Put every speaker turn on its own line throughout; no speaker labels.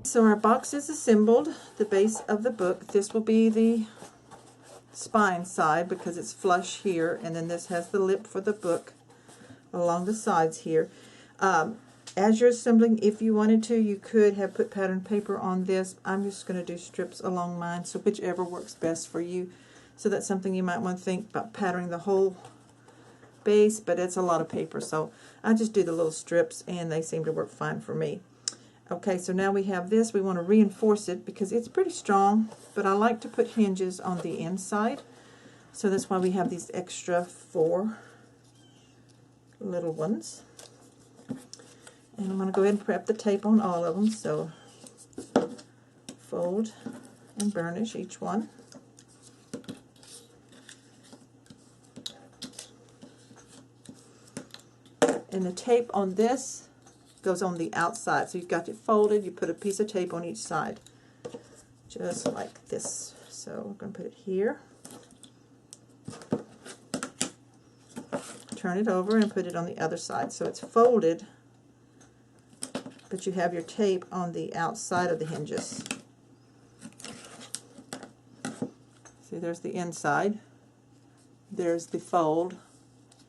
So our box is assembled, the base of the book. This will be the spine side because it's flush here, and then this has the lip for the book along the sides here. As you're assembling, if you wanted to, you could have put pattern paper on this. I'm just going to do strips along mine, so whichever works best for you. So that's something you might want to think about, patterning the whole base, but it's a lot of paper, so I just do the little strips and they seem to work fine for me. Okay, so now we have this. We want to reinforce it because it's pretty strong, but I like to put hinges on the inside, so that's why we have these extra 4 little ones. And I'm going to go ahead and prep the tape on all of them, so fold and burnish each one. And the tape on this goes on the outside, so you've got it folded, you put a piece of tape on each side, just like this. So we're going to put it here, turn it over and put it on the other side. So it's folded, but you have your tape on the outside of the hinges. See, there's the inside, there's the fold,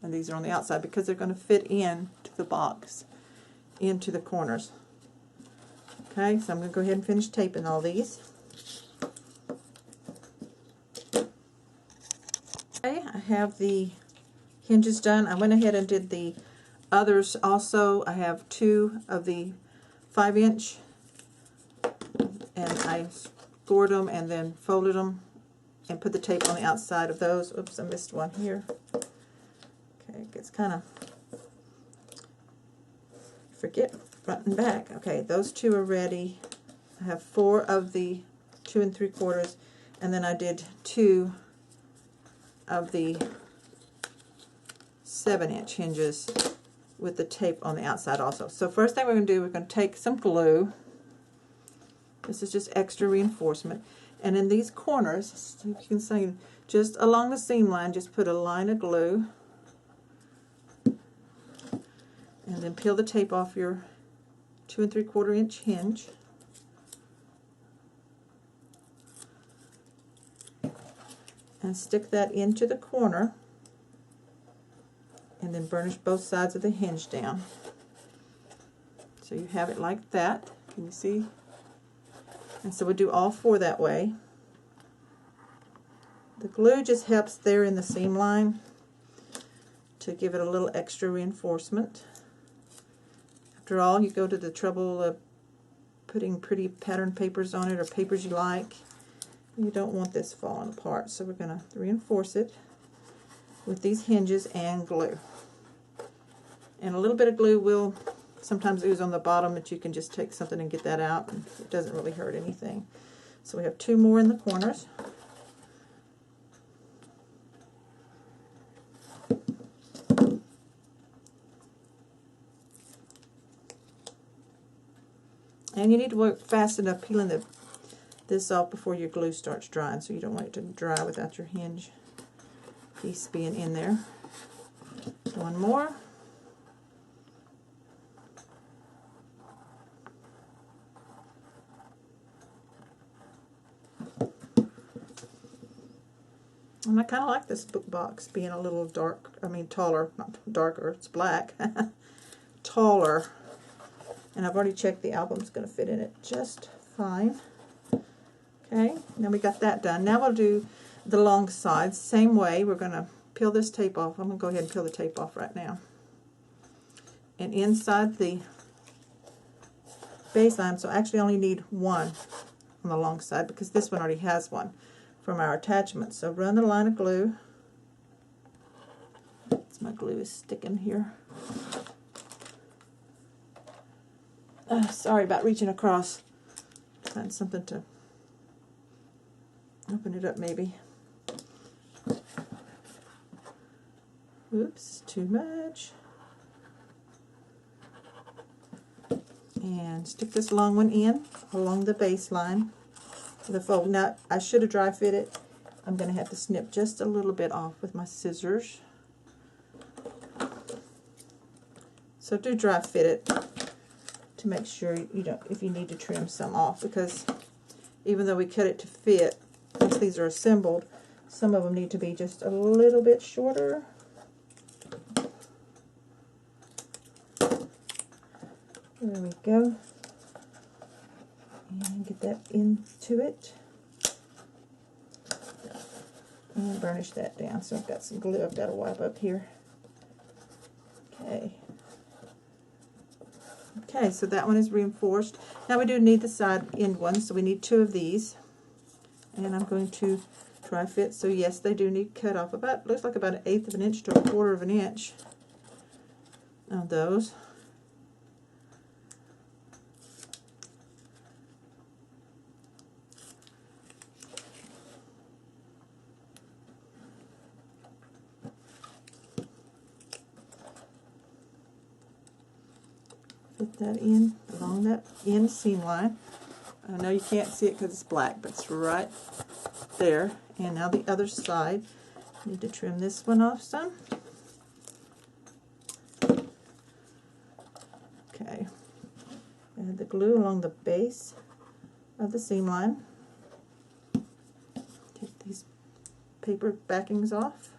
and these are on the outside because they're going to fit in to the box, into the corners. Okay, so I'm going to go ahead and finish taping all these. Okay, I have the hinges done. I went ahead and did the others also. I have 2 of the 5-inch, and I scored them and then folded them and put the tape on the outside of those. Oops, I missed one here. Okay, it gets kind of, forget front and back. Okay, those 2 are ready. I have 4 of the 2 3/4, and then I did 2 of the 7-inch hinges with the tape on the outside also. So first thing we're going to do, we're going to take some glue. This is just extra reinforcement. And in these corners, so you can see, just along the seam line, just put a line of glue. And then peel the tape off your 2 3/4-inch hinge. And stick that into the corner. And then burnish both sides of the hinge down. So you have it like that. Can you see? And so we do all 4 that way. The glue just helps there in the seam line to give it a little extra reinforcement. After all, you go to the trouble of putting pretty pattern papers on it, or papers you like. You don't want this falling apart, so we're going to reinforce it with these hinges and glue. And a little bit of glue will sometimes ooze on the bottom, but you can just take something and get that out, and it doesn't really hurt anything. So we have 2 more in the corners. And you need to work fast enough peeling this off before your glue starts drying, so you don't want it to dry without your hinge piece being in there. 1 more. And I kind of like this book box being a little taller, not darker, it's black, taller. And I've already checked the album's going to fit in it just fine. Okay, now we got that done. Now we'll do the long sides. Same way, we're going to peel this tape off. I'm going to go ahead and peel the tape off right now. And inside the baseline, so I actually only need 1 on the long side because this one already has one from our attachment. So run the line of glue. My glue is sticking here. Sorry about reaching across. Find something to open it up maybe. Oops, too much. And stick this long one in along the baseline of the fold. Now, I should have dry fit it. I'm going to have to snip just a little bit off with my scissors. So do dry fit it. to make sure you don't, if you need to trim some off, because even though we cut it to fit, once these are assembled, some of them need to be just a little bit shorter. There we go. And get that into it. And burnish that down. So I've got some glue I've got to wipe up here. Okay. Okay, so that one is reinforced. Now we do need the side end ones, so we need 2 of these. And I'm going to try fit. So yes, they do need cut off about, looks like about 1/8 of an inch to 1/4 of an inch on those. Fit that in along that end seam line. I know you can't see it because it's black, but it's right there. And now the other side. Need to trim this one off some. Okay. Add the glue along the base of the seam line. Take these paper backings off.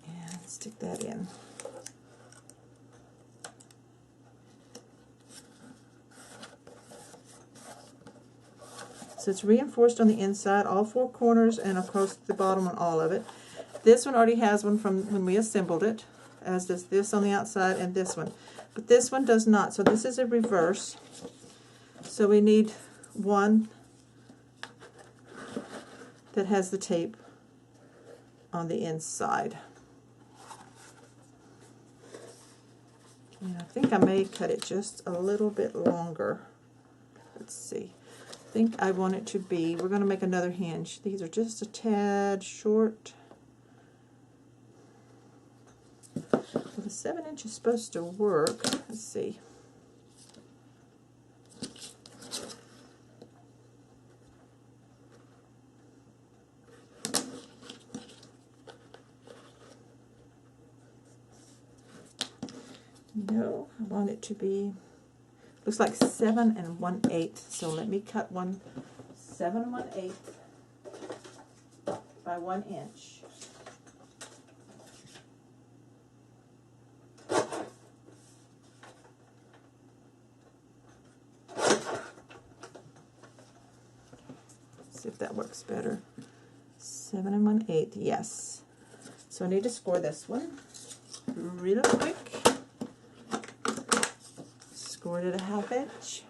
And stick that in. So it's reinforced on the inside, all 4 corners, and of course the bottom on all of it. This one already has one from when we assembled it, as does this on the outside and this one. But this one does not, so this is a reverse. So we need one that has the tape on the inside. And I think I may cut it just a little bit longer. Let's see. I think I want it to be, we're going to make another hinge. These are just a tad short. Well, the 7" is supposed to work. Let's see. No, I want it to be, looks like 7 1/8. So let me cut 7 1/8 by 1 inch. See if that works better. 7 1/8, yes. So I need to score this one real quick. Scored it a 1/2 inch.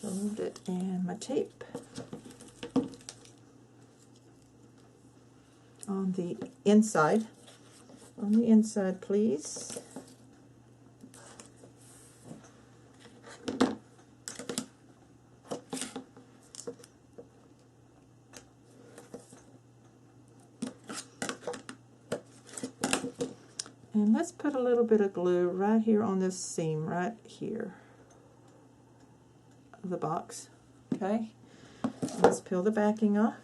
Fold it and my tape on the inside. On the inside, please. And let's put a little bit of glue right here on this seam, right here of the box. Okay? Let's peel the backing off.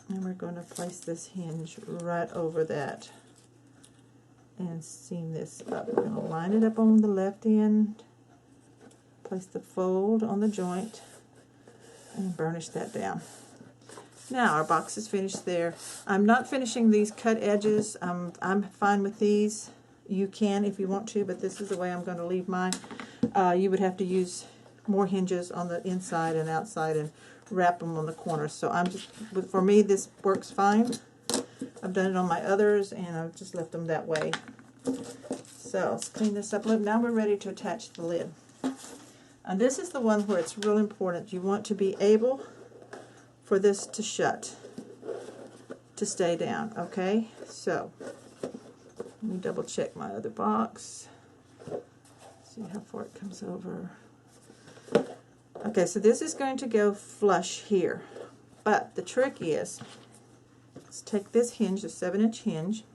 And we're going to place this hinge right over that and seam this up. We're going to line it up on the left end, place the fold on the joint, and burnish that down. Now our box is finished there. I'm not finishing these cut edges. I'm fine with these. You can if you want to, but this is the way I'm going to leave mine. You would have to use more hinges on the inside and outside and wrap them on the corners. So I'm just, for me, this works fine. I've done it on my others, and I've just left them that way. So let's clean this up a little. Now we're ready to attach the lid. And this is the one where it's real important. You want to be able for this to shut, to stay down, okay? So, let me double check my other box. See how far it comes over. Okay, so this is going to go flush here. But the trick is, let's take this hinge, the 7" hinge,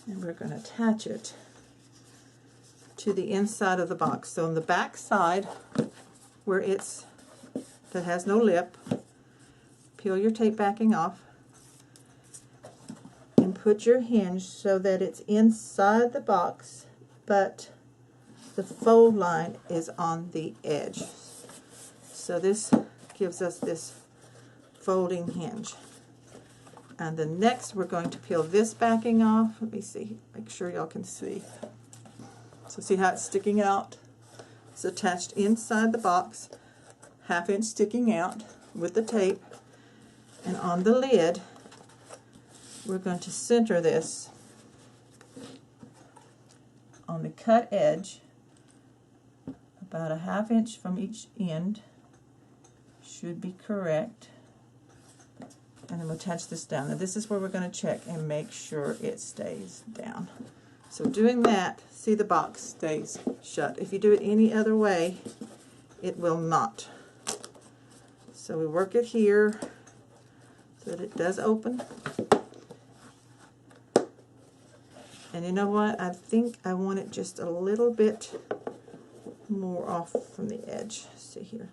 And we're going to attach it to the inside of the box. So on the back side, where that has no lip, peel your tape backing off and put your hinge so that it's inside the box, but the fold line is on the edge. So this gives us this folding hinge. And then next we're going to peel this backing off. Let me see, make sure y'all can see. So see how it's sticking out? It's attached inside the box, 1/2 inch sticking out with the tape. And on the lid, we're going to center this on the cut edge, about 1/2 inch from each end. Should be correct. And then we'll attach this down. Now this is where we're going to check and make sure it stays down. So doing that, see, the box stays shut. If you do it any other way, it will not. So we work it here so that it does open. And you know what? I think I want it just a little bit more off from the edge. See here.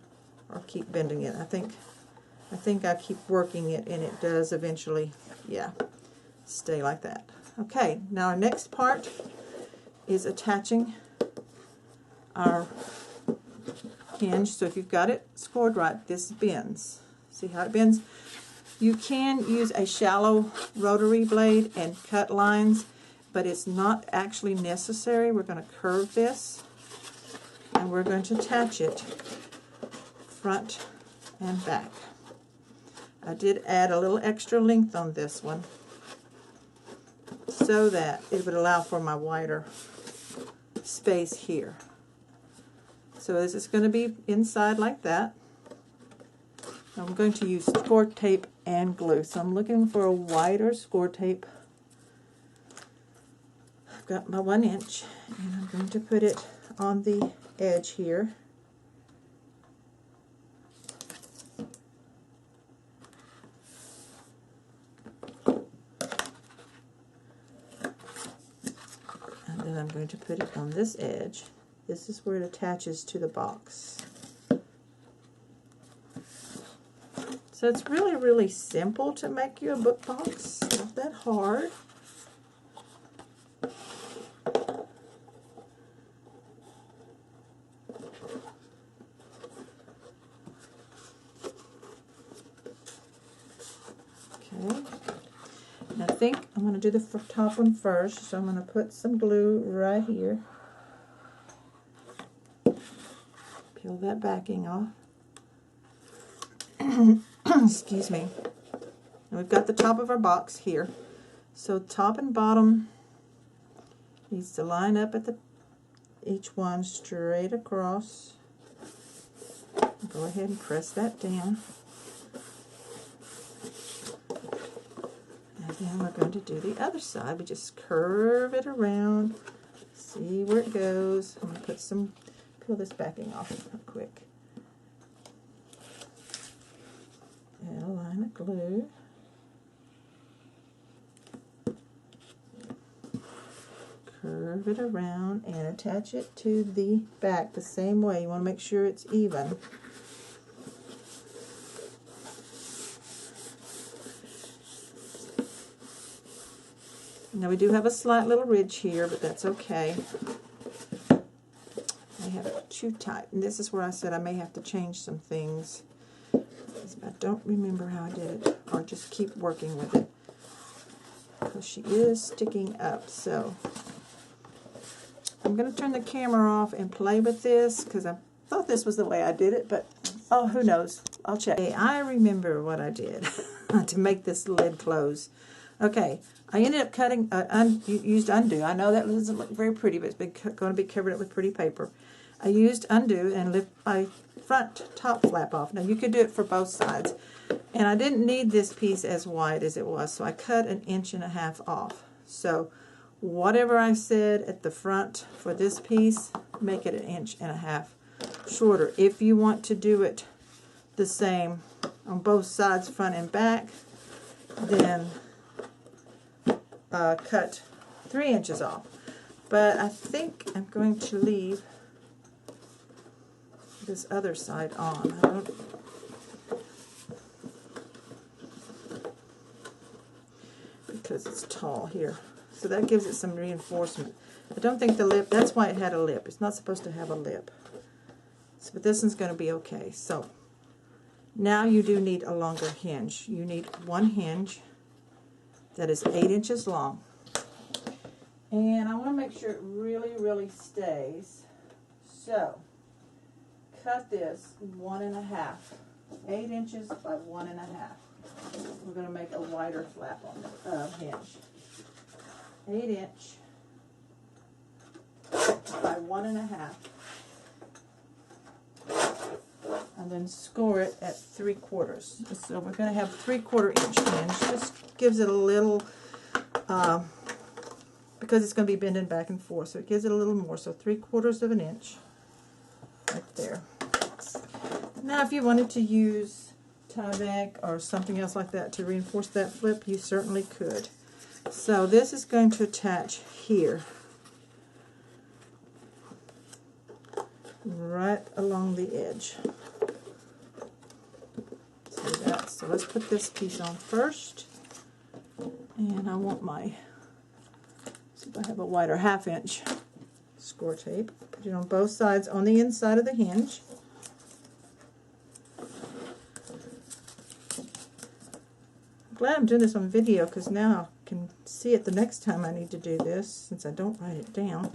Or keep bending it. I think I keep working it, and it does eventually, yeah, stay like that. Okay, now our next part is attaching our hinge. So if you've got it scored right, this bends. See how it bends? You can use a shallow rotary blade and cut lines, but it's not actually necessary. We're going to curve this, and we're going to attach it front and back. I did add a little extra length on this one so that it would allow for my wider space here. So this is going to be inside like that. I'm going to use score tape and glue. So I'm looking for a wider score tape. I've got my 1 inch, and I'm going to put it on the edge here. And I'm going to put it on this edge. This is where it attaches to the box. So it's really, really simple to make you a book box. Not that hard. Okay. I think I'm going to do the top one first, so I'm going to put some glue right here. Peel that backing off. Excuse me. And we've got the top of our box here. So top and bottom needs to line up at each one straight across. Go ahead and press that down. And then we're going to do the other side. We just curve it around, see where it goes. I'm going to peel this backing off real quick. And a line of glue. Curve it around and attach it to the back the same way. You want to make sure it's even. Now we do have a slight little ridge here, but that's okay. I have it too tight, and this is where I said I may have to change some things. I don't remember how I did it, or just keep working with it, because she is sticking up. So I'm going to turn the camera off and play with this, because I thought this was the way I did it, but oh, who knows? I'll check. Okay, I remember what I did to make this lid close. Okay, I ended up cutting, used undo. I know that doesn't look very pretty, but it's going to be covered up with pretty paper. I used undo and lift my front top flap off. Now you could do it for both sides. And I didn't need this piece as wide as it was, so I cut 1.5 inches off. So whatever I said at the front for this piece, make it 1.5 inches shorter. If you want to do it the same on both sides, front and back, then cut 3 inches off. But I think I'm going to leave this other side on. Because it's tall here. So that gives it some reinforcement. I don't think the lip, that's why it had a lip. It's not supposed to have a lip. So, but this one's going to be okay. So now you do need a longer hinge. You need one hinge that is 8 inches long. And I want to make sure it really, really stays. So cut this 1.5. 8 inches by 1.5. We're going to make a wider flap on the hinge. 8 inch by 1.5. And then score it at 3/4. So we're going to have 3/4 inch hinge. Just gives it a little, because it's going to be bending back and forth, so it gives it a little more. So 3/4 inch right there. Now if you wanted to use Tyvek or something else like that to reinforce that flip, you certainly could. So this is going to attach here, right along the edge. So let's put this piece on first. And I want my, see if I have a wider 1/2 inch score tape. Put it on both sides on the inside of the hinge. I'm glad I'm doing this on video because now I can see it the next time I need to do this, since I don't write it down.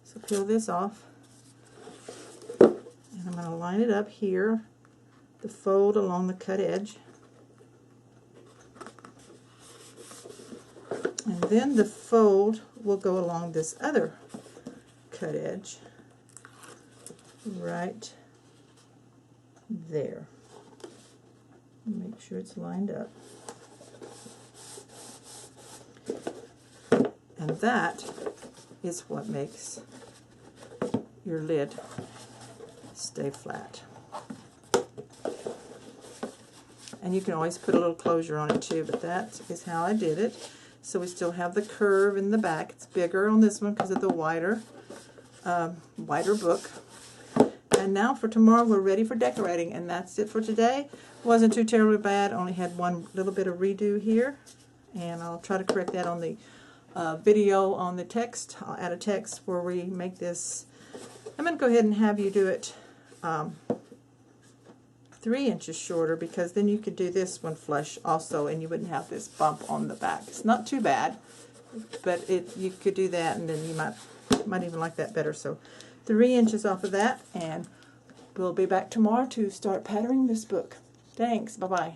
So peel this off. And I'm going to line it up here, the fold along the cut edge. And then the fold will go along this other cut edge, right there. Make sure it's lined up. And that is what makes your lid stay flat. And you can always put a little closure on it too, but that is how I did it. So we still have the curve in the back. It's bigger on this one because of the wider book. And now for tomorrow, we're ready for decorating, and that's it for today. Wasn't too terribly bad. Only had one little bit of redo here, and I'll try to correct that on the video on the text. I'll add a text where we make this. I'm going to go ahead and have you do it 3 inches shorter, because then you could do this one flush also, and you wouldn't have this bump on the back. It's not too bad, but you could do that, and then you might even like that better. So 3 inches off of that, and we'll be back tomorrow to start patterning this book. Thanks. Bye-bye.